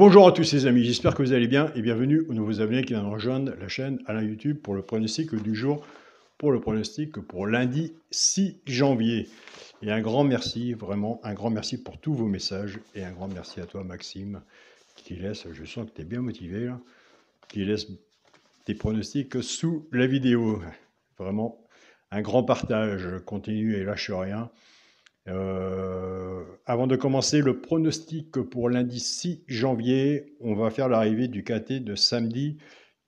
Bonjour à tous les amis, j'espère que vous allez bien et bienvenue aux nouveaux abonnés qui viennent de rejoindre la chaîne Alain YouTube pour le pronostic du jour, pour le pronostic pour lundi 6 janvier. Et un grand merci, vraiment un grand merci pour tous vos messages et un grand merci à toi Maxime qui laisse, je sens que tu es bien motivé là, qui laisse tes pronostics sous la vidéo. Vraiment un grand partage, continue et lâche rien. Avant de commencer le pronostic pour lundi 6 janvier, on va faire l'arrivée du KT de samedi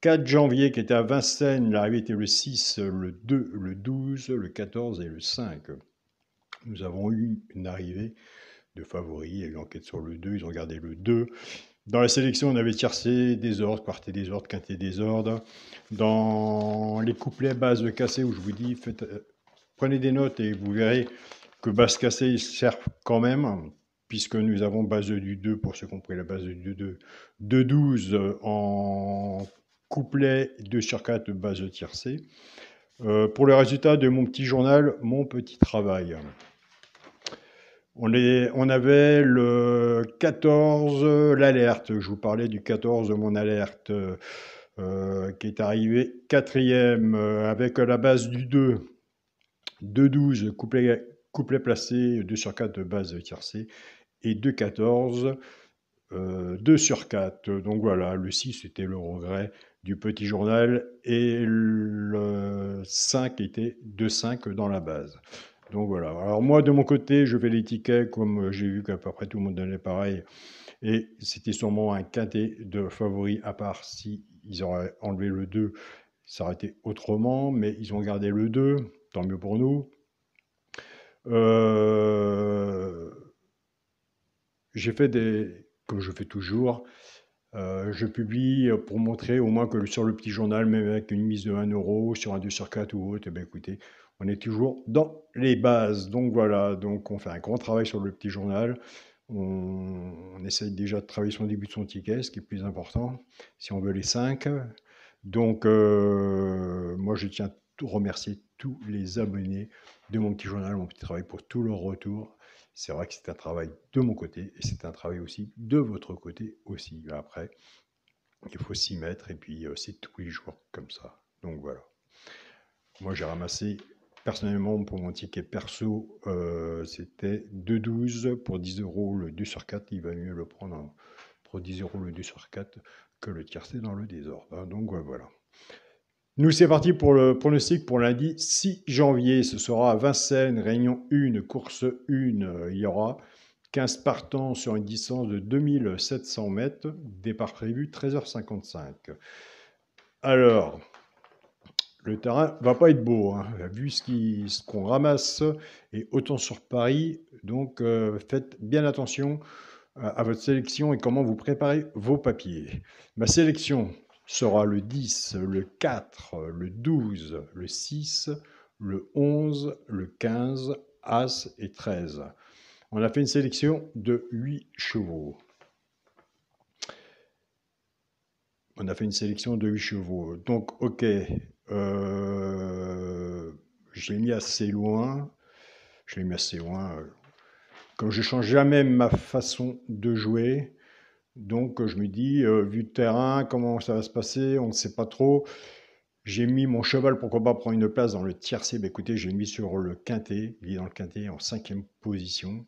4 janvier qui était à Vincennes. L'arrivée était le 6, le 2, le 12, le 14 et le 5. Nous avons eu une arrivée de favoris. Il y a eu enquête sur le 2, ils ont gardé le 2. Dans la sélection, on avait tiercé, désordre, quartet désordre, quintet désordre. Dans les couplets bases de cassé, où je vous dis, prenez des notes et vous verrez que base cassée sert quand même, puisque nous avons base du 2, pour ceux qui ont pris la base du 2, 2-12 en couplet, 2 sur 4 base de tiercé. Pour le résultat de mon petit journal, mon petit travail. On avait le 14, l'alerte. Je vous parlais du 14 de mon alerte qui est arrivé 4e avec la base du 2, 2-12, couplet placé, 2 sur 4 de base tiercé et 2-14, 2 sur 4. Donc voilà, le 6 c'était le regret du petit journal et le 5 était 2-5 dans la base. Donc voilà. Alors moi, de mon côté, je fais les tickets comme j'ai vu qu'à peu près tout le monde donnait pareil. Et c'était sûrement un quintet de favoris, à part si ils auraient enlevé le 2, ça aurait été autrement. Mais ils ont gardé le 2, tant mieux pour nous. J'ai fait comme je fais toujours, je publie pour montrer au moins que sur le petit journal, même avec une mise de 1 euro, sur un 2 sur 4 ou autre, eh bien, écoutez, on est toujours dans les bases. Donc voilà, donc on fait un grand travail sur le petit journal. On essaye déjà de travailler son début de son ticket, ce qui est plus important, si on veut les 5. Donc moi je tiens à remercier tous les abonnés de mon petit journal, mon petit travail pour tout leur retour. C'est vrai que c'est un travail de mon côté et c'est un travail aussi de votre côté aussi. Après, il faut s'y mettre et puis c'est tous les jours comme ça. Donc voilà. Moi j'ai ramassé personnellement pour mon ticket perso, c'était 2,12 pour 10 euros le 2 sur 4. Il va mieux le prendre pour 10 euros le 2 sur 4 que le tiercé dans le désordre. Donc voilà. Nous, c'est parti pour le pronostic pour lundi 6 janvier. Ce sera à Vincennes, réunion 1, course 1. Il y aura 15 partants sur une distance de 2700 mètres. Départ prévu 13h55. Alors, le terrain va pas être beau, hein, vu ce qu'on ramasse, et autant sur Paris. Donc, faites bien attention à votre sélection et comment vous préparez vos papiers. Ma sélection sera le 10, le 4, le 12, le 6, le 11, le 15, As et 13. On a fait une sélection de 8 chevaux. On a fait une sélection de 8 chevaux. Donc, ok, je l'ai mis assez loin. Je l'ai mis assez loin. Comme je ne change jamais ma façon de jouer, donc je me dis, vu le terrain, comment ça va se passer, on ne sait pas trop. J'ai mis mon cheval, pourquoi pas prendre une place dans le tiercé. Ben, écoutez, j'ai mis sur le quintet. Il est dans le quintet en 5e position.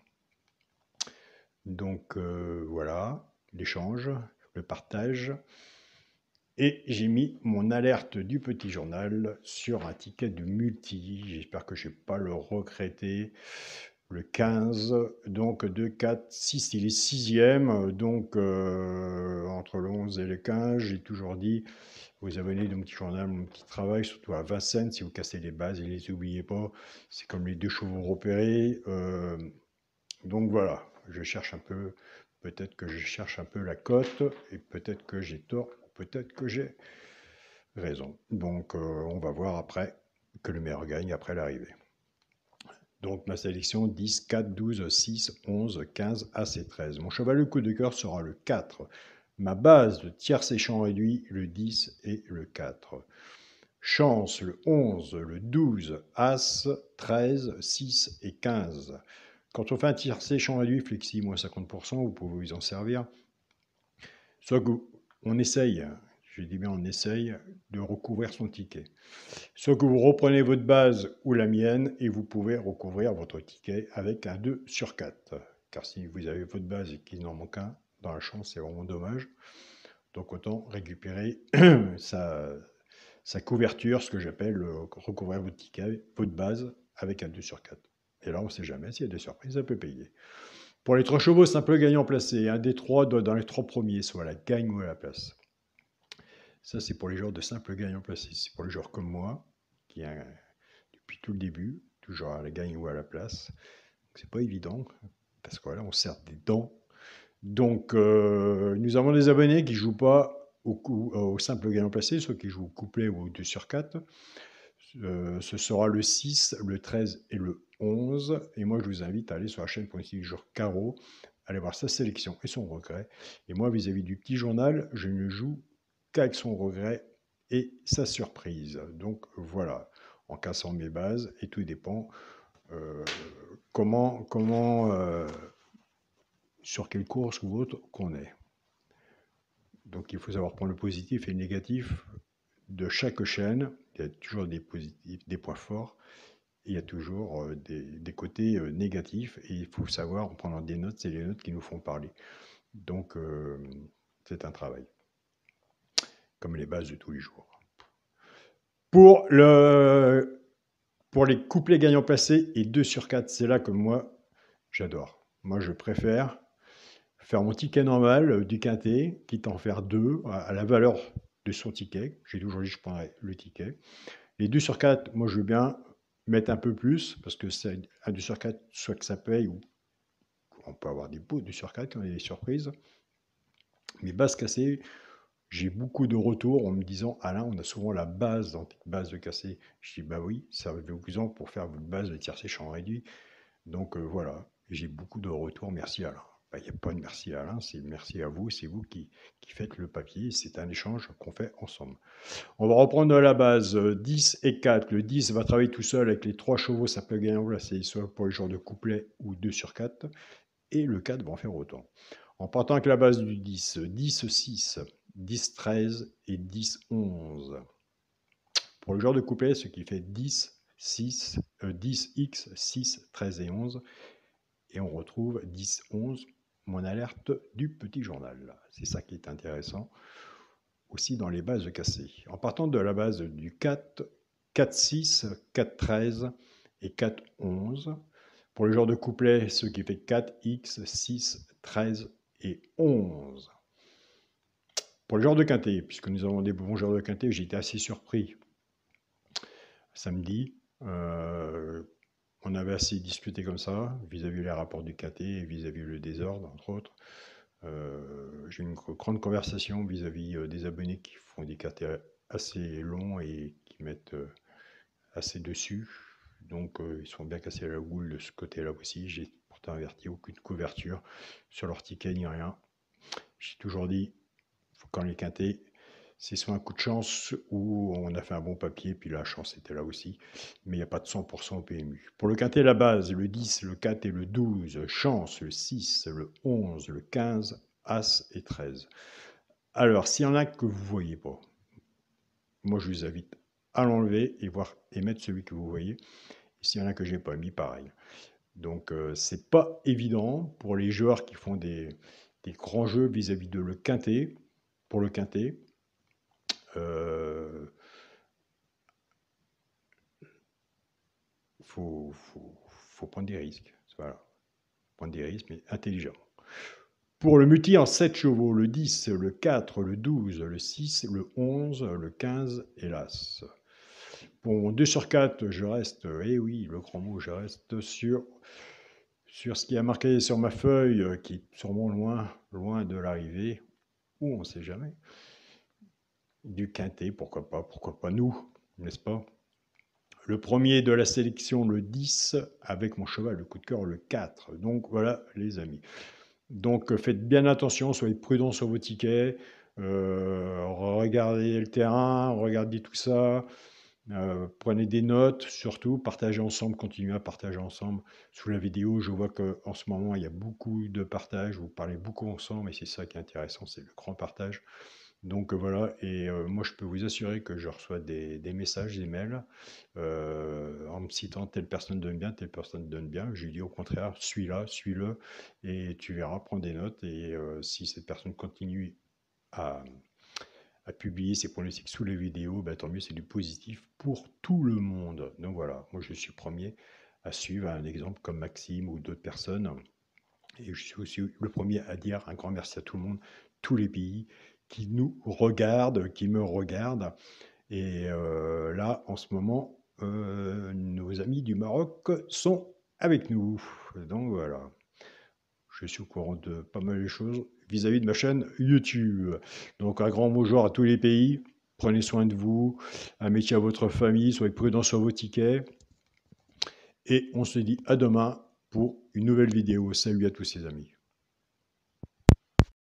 Donc voilà, l'échange, le partage. Et j'ai mis mon alerte du petit journal sur un ticket de multi. J'espère que je ne vais pas le regretter. Le 15, donc 2, 4, 6, il est 6e. Donc entre le 11 et le 15, j'ai toujours dit aux abonnés de mon petit journal, mon petit travail, surtout à Vincennes, si vous cassez les bases et les oubliez pas, c'est comme les 2 chevaux repérés. Donc voilà, je cherche un peu, peut-être que je cherche un peu la cote, et peut-être que j'ai tort, peut-être que j'ai raison. Donc on va voir après que le meilleur gagne après l'arrivée. Donc ma sélection 10, 4, 12, 6, 11, 15, As et 13. Mon cheval le coup de cœur sera le 4. Ma base de tiercé champ réduit, le 10 et le 4. Chance, le 11, le 12, As, 13, 6 et 15. Quand on fait un tiercé champ réduit flexi, moins 50%, vous pouvez vous en servir. soit qu'on essaye, je dis bien on essaye, de recouvrir son ticket. Soit que vous reprenez votre base ou la mienne et vous pouvez recouvrir votre ticket avec un 2 sur 4. Car si vous avez votre base et qu'il en manque un, dans la chance, c'est vraiment dommage. Donc autant récupérer sa couverture, ce que j'appelle recouvrir votre ticket, votre base, avec un 2 sur 4. Et là, on ne sait jamais s'il y a des surprises, ça peut payer. Pour les 3 chevaux, simple gagnant placé. Un des 3 doit dans les 3 premiers, soit la gagne ou à la place. Ça, c'est pour les joueurs de simple gagnant placé. C'est pour les joueurs comme moi, qui depuis tout le début, toujours à la gagne ou à la place. C'est pas évident, parce que voilà, on sert des dents. Donc, nous avons des abonnés qui ne jouent pas au simple gagnant placé, soit qui jouent au couplet ou au 2 sur 4. Ce sera le 6, le 13 et le 11. Et moi, je vous invite à aller sur la chaîne pour essayer le joueur Caro, aller voir sa sélection et son regret. Et moi, vis-à-vis du petit journal, je ne joue qu'avec son regret et sa surprise. Donc voilà, en cassant mes bases, et tout dépend sur quelle course ou autre qu'on est. Donc il faut savoir prendre le positif et le négatif de chaque chaîne. Il y a toujours des positifs, des points forts, et il y a toujours des côtés négatifs, et il faut savoir, en prenant des notes, c'est les notes qui nous font parler. Donc c'est un travail, comme les bases de tous les jours. Pour les couplets gagnants placés et 2 sur 4, c'est là que moi, j'adore. Moi, je préfère faire mon ticket normal du quintet, quitte à en faire 2 à la valeur de son ticket. J'ai toujours dit que je prendrais le ticket. Les 2 sur 4, moi, je veux bien mettre un peu plus, parce que c'est un 2 sur 4, soit que ça paye, ou on peut avoir des beaux 2 sur 4 quand il y a des surprises. Mais bases cassées, j'ai beaucoup de retours en me disant « Alain, on a souvent la base dans tes bases de cassé ». Je dis « Bah oui, servez-vous-en pour faire votre base de tiercé champ réduit ». Donc voilà, j'ai beaucoup de retours. Merci Alain. Il n'y a pas de merci à Alain, c'est merci à vous. C'est vous qui faites le papier. C'est un échange qu'on fait ensemble. On va reprendre la base 10 et 4. Le 10 va travailler tout seul avec les 3 chevaux. Ça peut gagner en placé, soit pour les genres de couplet ou 2 sur 4. Et le 4 va en faire autant. En partant avec la base du 10, 10, 6, 10, 13 et 10, 11. Pour le genre de couplet, ce qui fait 10, 6, 10x, 6, 13 et 11. Et on retrouve 10, 11, mon alerte du petit journal. C'est ça qui est intéressant aussi dans les bases de cassé. En partant de la base du 4, 4, 6, 4, 13 et 4, 11. Pour le genre de couplet, ce qui fait 4x, 6, 13 et 11. Pour le genre de quintet, puisque nous avons des bons genres de quintet, j'ai été assez surpris samedi. On avait assez discuté comme ça, vis-à-vis les rapports du quintet et vis-à-vis le désordre, entre autres. J'ai eu une grande conversation vis-à-vis des abonnés qui font des quintets assez longs et qui mettent assez dessus. Donc ils sont bien cassés à la boule de ce côté-là aussi. J'ai pourtant averti aucune couverture sur leur ticket ni rien. J'ai toujours dit, quand les quintés, c'est soit un coup de chance ou on a fait un bon papier, puis la chance était là aussi. Mais il n'y a pas de 100% au PMU. Pour le quintet, la base, le 10, le 4 et le 12. Chance, le 6, le 11, le 15, As et 13. Alors, s'il y en a que vous ne voyez pas, moi je vous invite à l'enlever et mettre celui que vous voyez. S'il y en a que je n'ai pas mis, pareil. Donc, c'est pas évident pour les joueurs qui font des grands jeux vis-à-vis de le quintet. Pour le quintet, faut prendre des risques. Voilà. Prendre des risques, mais intelligent. Pour le multi en 7 chevaux, le 10, le 4, le 12, le 6, le 11, le 15 et l'As. Pour mon 2 sur 4, je reste, eh oui, le grand mot, je reste sur ce qui a marqué sur ma feuille, qui est sûrement loin de l'arrivée, ou on ne sait jamais. Du quintet, pourquoi pas nous, n'est-ce pas? Le premier de la sélection, le 10, avec mon cheval, le coup de cœur, le 4. Donc voilà, les amis. Donc faites bien attention, soyez prudents sur vos tickets, regardez le terrain, regardez tout ça. Prenez des notes, surtout, partagez ensemble, continuez à partager ensemble. Sous la vidéo, je vois qu'en ce moment, il y a beaucoup de partages, vous parlez beaucoup ensemble, et c'est ça qui est intéressant, c'est le grand partage. Donc voilà, et moi je peux vous assurer que je reçois des messages, des mails, en me citant telle personne donne bien, telle personne donne bien. Je lui dis au contraire, suis-la, suis-le, et tu verras, prends des notes, et si cette personne continue à publier ses pronostics sous les vidéos, bah, tant mieux, c'est du positif pour tout le monde. Donc voilà, moi je suis premier à suivre un exemple comme Maxime ou d'autres personnes. Et je suis aussi le premier à dire un grand merci à tout le monde, tous les pays qui nous regardent, qui me regardent. Et là, en ce moment, nos amis du Maroc sont avec nous. Donc voilà, je suis au courant de pas mal de choses vis-à-vis de ma chaîne YouTube. Donc un grand bonjour à tous les pays. Prenez soin de vous, un métier à votre famille, soyez prudents sur vos tickets. Et on se dit à demain pour une nouvelle vidéo. Salut à tous ces amis.